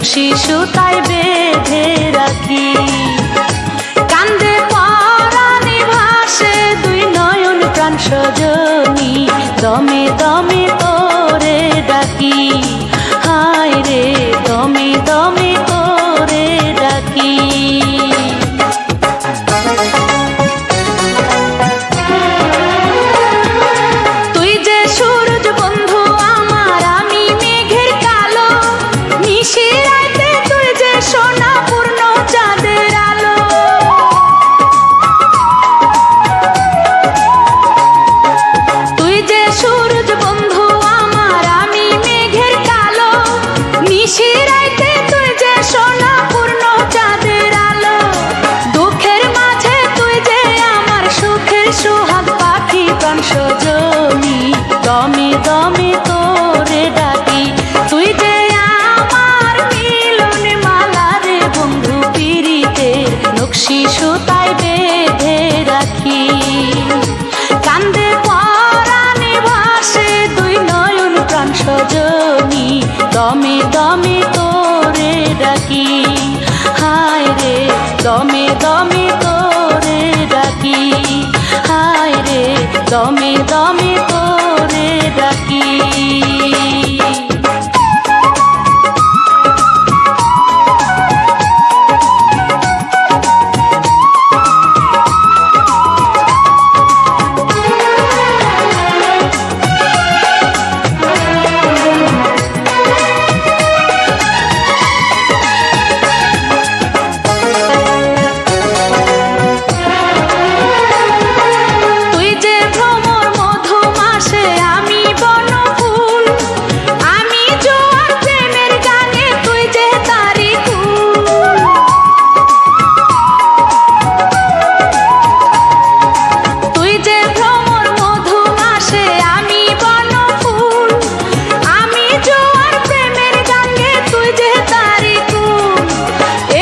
নকশি সুতায় বেঁধে রাখি। কান্দে পরাণে ভাসে দুই নয়ন প্রাণ সজনী, দমে দমে তোরে ডাকি, হায় রে দমে দমে তোরে ডাকি। তুই যে সূরজ বন্ধু আমার, আমি মেঘের কালো, নিশিরাতে তুই যে সোনা পূর্ণ চাঁদের আলো। তুই যে সূরজ বন্ধু আমার, আমি মেঘের কালো, নিশিরাতে তুই যে সোনা পূর্ণ চাঁদের আলো। দুঃখের মাঝে তুই যে আমার সুখের সোহাগ পাখি প্রাণ সজনী, দমে দমে তোরে ডাকি। তুই যে আমার মিলন মালা রে বন্ধু, পিরিতের নকশি সুতায় বেঁধে রাখি। কান্দে পরাণে ভাসে দুই নয়ন প্রাণ সজনী, দমে দমে তোরে ডাকি, হায় রে দমে দমে তোরে ডাকি, হায় রে দমে দমে তোরে ডাকি। তুই যে ভ্রমর মধু মাসে, আমি বনফুল, আমি জোয়ার প্রেমের গানে তুই যে তারি কুল। তুই যে ভ্রমর মধু মাসে, আমি বনফুল, আমি জোয়ার প্রেমের গানে তুই যে তারি কুল।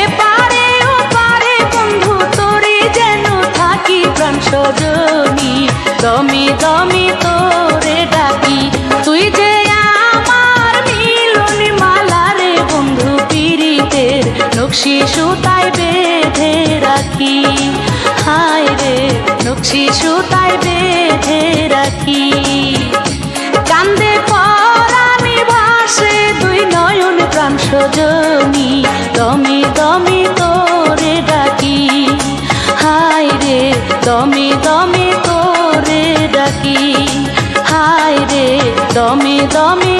এপারে ওপারে বন্ধু তোরে যেন থাকি প্রাণ সজনী, দমে দমে তোরে ডাকি। তুই যে আমার মিলন মালা রে বন্ধু, পিরিতের নকশি সুতায় বেঁধে রাখি, হায় রে নকশি সুতায় বেঁধে রাখি। কান্দে পরাণে ভাসে দুই নয়ন প্রাণ সজনী, দমে দমে তোরে ডাকি, হায় রে দমে দমে তোরে ডাকি, হায় রে দমে দমে